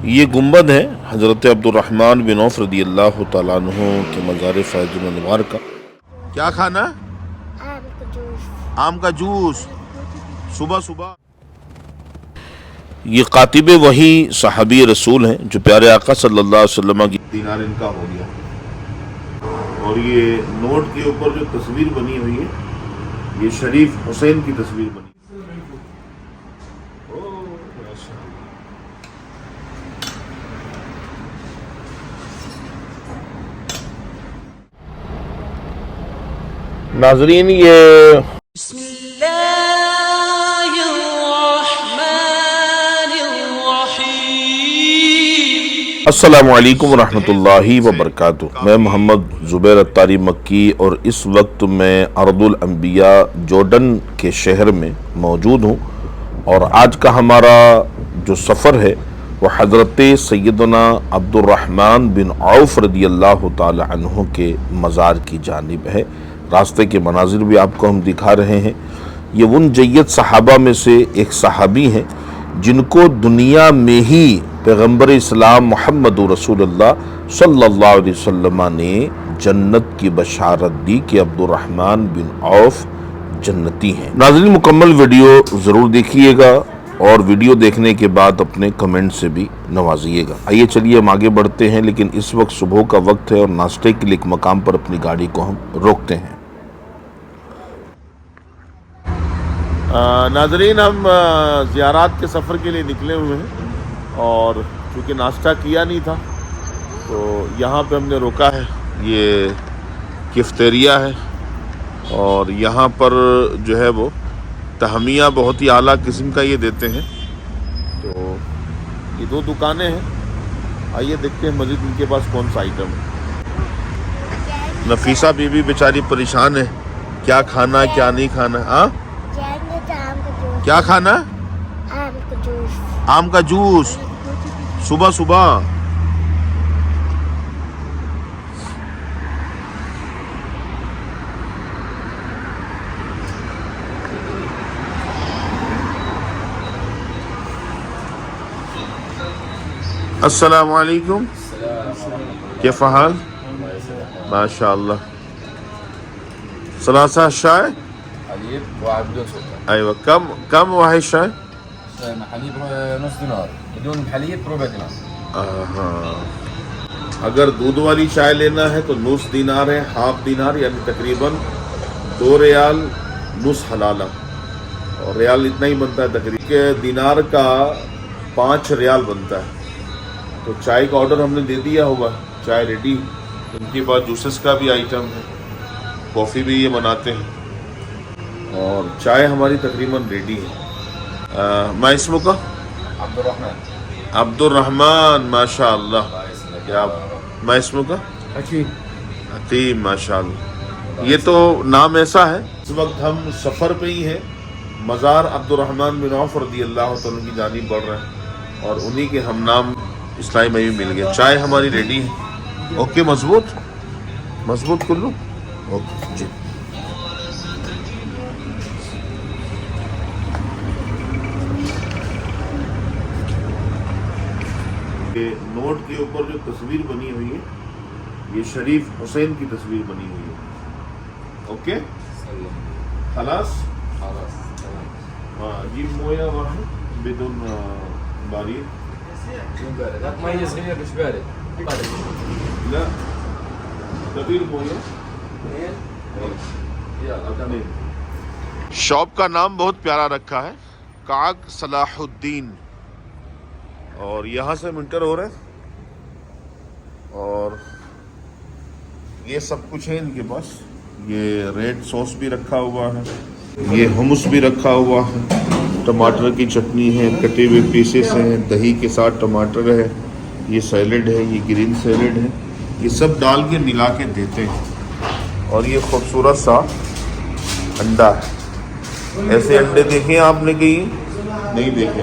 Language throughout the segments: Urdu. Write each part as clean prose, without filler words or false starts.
یہ گنبد ہے حضرت عبدالرحمن بن عوف رضی اللہ تعالیٰ عنہ کے مزار فیض الانوار کا۔ کیا کھانا؟ آم کا جوس صبح صبح۔ یہ قاتب وحی صحابی رسول ہیں جو پیارے آقا صلی اللہ علیہ وسلم کی دینار ان کا ہو گیا، اور یہ نوٹ کے اوپر جو تصویر بنی ہوئی ہے یہ شریف حسین کی تصویر بنی۔ ناظرین یہ بسم اللہ الرحمن الرحیم۔ السلام علیکم ورحمۃ اللہ وبرکاتہ۔ میں محمد زبیر اتاری مکی اور اس وقت میں ارض الانبیاء جارڈن کے شہر میں موجود ہوں، اور آج کا ہمارا جو سفر ہے وہ حضرت سیدنا عبدالرحمن بن عوف رضی اللہ تعالی عنہ کے مزار کی جانب ہے۔ راستے کے مناظر بھی آپ کو ہم دکھا رہے ہیں۔ یہ ان جید صحابہ میں سے ایک صحابی ہیں جن کو دنیا میں ہی پیغمبر اسلام محمد رسول اللہ صلی اللہ علیہ وسلم نے جنت کی بشارت دی کہ عبدالرحمن بن عوف جنتی ہیں۔ ناظرین مکمل ویڈیو ضرور دیکھیے گا، اور ویڈیو دیکھنے کے بعد اپنے کمنٹ سے بھی نوازیے گا۔ آئیے چلیے ہم آگے بڑھتے ہیں، لیکن اس وقت صبح کا وقت ہے اور ناشتے کے لیے ایک مقام پر اپنی گاڑی کو ہم روکتے ہیں۔ ناظرین ہم زیارات کے سفر کے لیے نکلے ہوئے ہیں، اور چونکہ ناشتہ کیا نہیں تھا تو یہاں پہ ہم نے روکا ہے۔ یہ کیفیٹیریا ہے، اور یہاں پر جو ہے وہ تہمیہ بہت ہی اعلیٰ قسم کا یہ دیتے ہیں۔ تو یہ دو دکانیں ہیں، آئیے دیکھتے ہیں مزید ان کے پاس کون سا آئٹم ہے۔ نفیسہ بی بی بیچاری پریشان ہے، کیا کھانا کیا نہیں کھانا۔ ہاں کیا کھانا؟ آم کا جوس صبح صبح۔ السلام علیکم، کیف حال؟ ماشاء اللہ۔ ثلاثة الشاي؟ حليب واحد بدون سكر. ايوه، كم واحد الشاي؟ حليب نص دينار، بدون حليب ربع دينار. اگر دودھ والی چائے لینا ہے تو نص دینار ہے، ہاف دینار، یعنی تقریباً 2 ریال نص حلالہ، اور ریال اتنا ہی بنتا ہے تقریباً کہ دینار کا 5 ریال بنتا ہے۔ تو چائے کا آرڈر ہم نے دے دیا ہوگا، چائے ریڈی۔ ان کے بعد جوسز کا بھی آئٹم ہے، کافی بھی یہ بناتے ہیں، اور چائے ہماری تقریباً ریڈی ہے۔ میں اسموں کا عبد الرحمن. عبد الرحمن، ماشاء اللہ۔ کیا میں اسموں کا حتیم، ماشاء اللہ۔ یہ تو نام ایسا ہے، اس وقت ہم سفر پہ ہی ہیں، مزار عبدالرحمن بن عوف رضی اللہ تعالیٰ کی جانب بڑھ رہے ہیں، اور انہی کے ہم نام اسلائی میں بھی مل گئے۔ چائے ہماری ریڈی ہے۔ اوکے، مضبوط کلو۔ اوکے جی۔ نوٹ کے اوپر جو تصویر بنی ہوئی ہے یہ شریف حسین کی تصویر بنی ہوئی ہے۔ اوکے خلاص جيب مويه واحد بدون باريد. مية صغير مش بارد. لا كبير مويه. شاپ کا نام بہت پیارا رکھا ہے، کاغ صلاح الدین، اور یہاں سے ہم انٹر ہو رہے ہیں، اور یہ سب کچھ ہے ان کے پاس۔ یہ ریڈ سوس بھی رکھا ہوا ہے، یہ ہمس بھی رکھا ہوا ہے، ٹماٹر کی چٹنی ہے، کٹے ہوئے پیسز ہیں، دہی کے ساتھ ٹماٹر ہے، یہ سیلڈ ہے، یہ گرین سیلڈ ہے، یہ سب ڈال کے ملا کے دیتے ہیں۔ اور یہ خوبصورت سا انڈا ہے، ایسے انڈے دیکھیں آپ نے کہیں نہیں دیکھے۔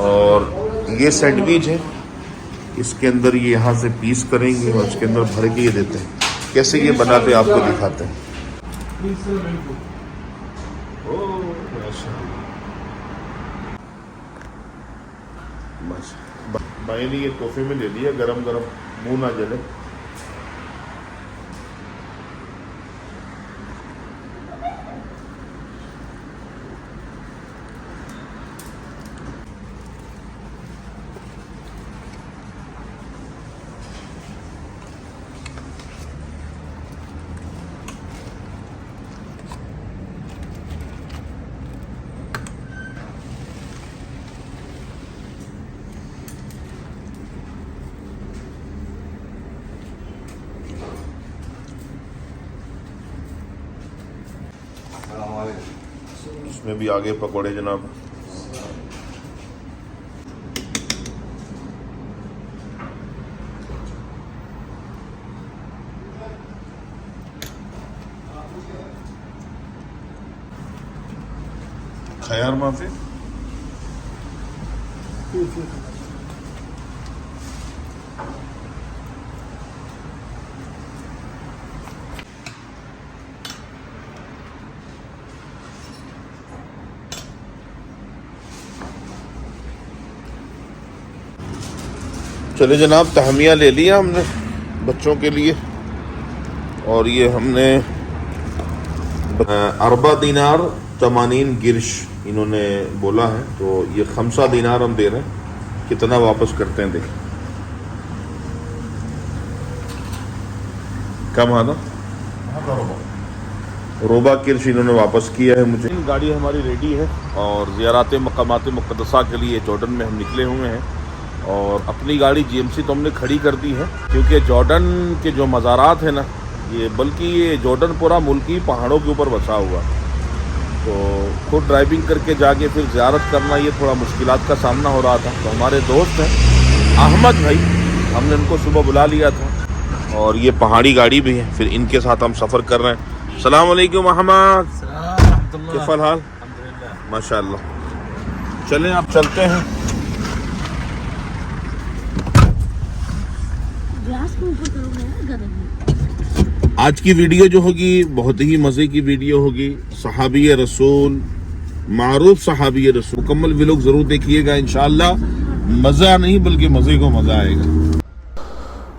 اور یہ سینڈوچ ہے، اس کے اندر یہ یہاں سے پیس کریں گے اور اس کے اندر بھر کے یہ دیتے ہیں۔ کیسے یہ بناتے آپ کو دکھاتے ہیں۔ بس بھائی نے یہ تحفے میں دے دیا، گرم گرم، منہ نہ جلے. اس میں بھی آگے پکوڑے جناب. خیار معافی. چلے جناب، تہمیہ لے لیا ہم نے بچوں کے لیے، اور یہ ہم نے 4 دینار 80 گرش انہوں نے بولا ہے، تو یہ 5 دینار ہم دے رہے ہیں. کتنا واپس کرتے ہیں دیکھیں. کم آنا روبہ کرش انہوں نے واپس کیا ہے مجھے. گاڑی ہماری ریڈی ہے اور زیارات مقامات مقدسہ کے لیے جارڈن میں ہم نکلے ہوئے ہیں، اور اپنی گاڑی جی ایم سی تو ہم نے کھڑی کر دی ہے، کیونکہ جارڈن کے جو مزارات ہیں نا، یہ بلکہ یہ جارڈن پورا ملکی پہاڑوں کے اوپر بسا ہوا، تو خود ڈرائیونگ کر کے جا کے پھر زیارت کرنا یہ تھوڑا مشکلات کا سامنا ہو رہا تھا. تو ہمارے دوست ہیں احمد بھائی، ہم نے ان کو صبح بلا لیا تھا، اور یہ پہاڑی گاڑی بھی ہے، پھر ان کے ساتھ ہم سفر کر رہے ہیں. السلام علیکم احمد، کیف الحال؟ ماشاء اللہ. چلیں آپ چلتے ہیں. آج کی ویڈیو جو ہوگی بہت ہی مزے کی ویڈیو ہوگی. صحابی رسول، معروف صحابی رسول، مکمل ویلوگ ضرور دیکھیے گا، انشاءاللہ مزہ نہیں بلکہ مزے کو مزہ آئے گا.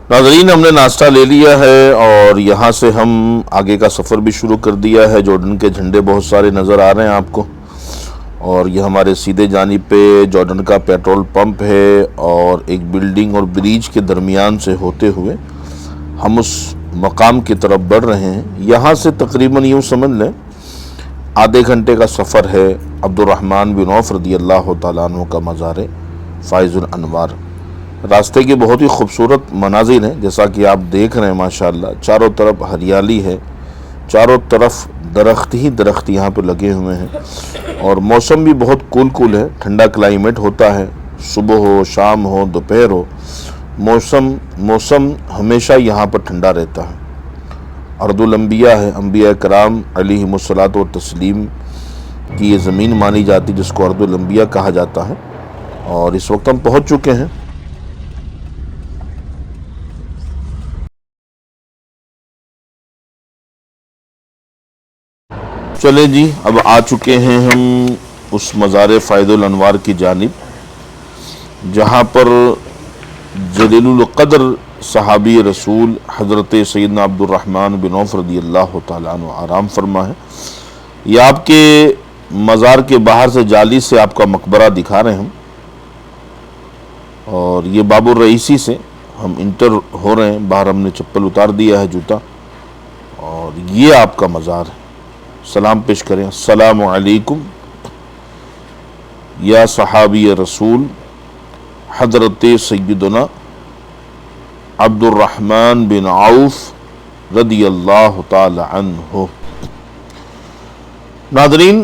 ناظرین، ہم نے ناشتہ لے لیا ہے اور یہاں سے ہم آگے کا سفر بھی شروع کر دیا ہے. جارڈن کے جھنڈے بہت سارے نظر آ رہے ہیں آپ کو، اور یہ ہمارے سیدھے جانب پہ جارڈن کا پیٹرول پمپ ہے، اور ایک بلڈنگ اور بریج کے درمیان سے ہوتے ہوئے ہم اس مقام کی طرف بڑھ رہے ہیں. یہاں سے تقریباً یوں سمجھ لیں آدھے گھنٹے کا سفر ہے. عبد الرحمن بن عوف رضی اللہ تعالیٰ عنہ کا مزار فائز الانوار. راستے کے بہت ہی خوبصورت مناظر ہیں، جیسا کہ آپ دیکھ رہے ہیں ماشاءاللہ. چاروں طرف ہریالی ہے، چاروں طرف درخت ہی درخت یہاں پہ لگے ہوئے ہیں، اور موسم بھی بہت کول ہے. ٹھنڈا کلائمیٹ ہوتا ہے، صبح ہو، شام ہو، دوپہر ہو، موسم ہمیشہ یہاں پر ٹھنڈا رہتا ہے. ارض الانبیاء ہے، انبیاء کرام علیہم الصلاۃ والتسلیم کی یہ زمین مانی جاتی، جس کو ارض الانبیاء کہا جاتا ہے. اور اس وقت ہم پہنچ چکے ہیں. چلیں جی، اب آ چکے ہیں ہم اس مزار فائز الانوار کی جانب، جہاں پر جلیل القدر صحابی رسول حضرت سیدنا عبد الرحمن بن عوف رضی اللہ تعالیٰ عنہ آرام فرما ہے. یہ آپ کے مزار کے باہر سے جالی سے آپ کا مقبرہ دکھا رہے ہیں ہم، اور یہ باب الرئیسی سے ہم انٹر ہو رہے ہیں. باہر ہم نے چپل اتار دیا ہے، جوتا، اور یہ آپ کا مزار ہے. سلام پیش کریں. السلام علیکم یا صحابی رسول حضرت سیدنا عبد الرحمن بن عوف رضی اللہ تعالی عنہ. ناظرین،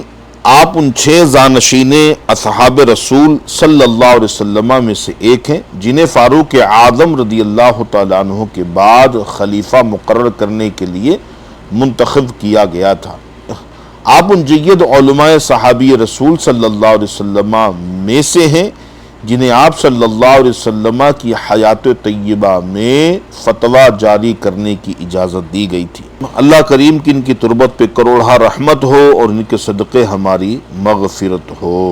آپ ان 6 زانشین اصحاب رسول صلی اللہ علیہ وسلم میں سے ایک ہیں جنہیں فاروق اعظم رضی اللہ تعالی عنہ کے بعد خلیفہ مقرر کرنے کے لیے منتخب کیا گیا تھا. آپ ان جید علماء صحابی رسول صلی اللہ علیہ وسلم میں سے ہیں جنہیں آپ صلی اللہ علیہ وسلم کی حیات طیبہ میں فتویٰ جاری کرنے کی اجازت دی گئی تھی. اللہ کریم کی ان کی تربت پہ کروڑہ رحمت ہو، اور ان کے صدقے ہماری مغفرت ہو.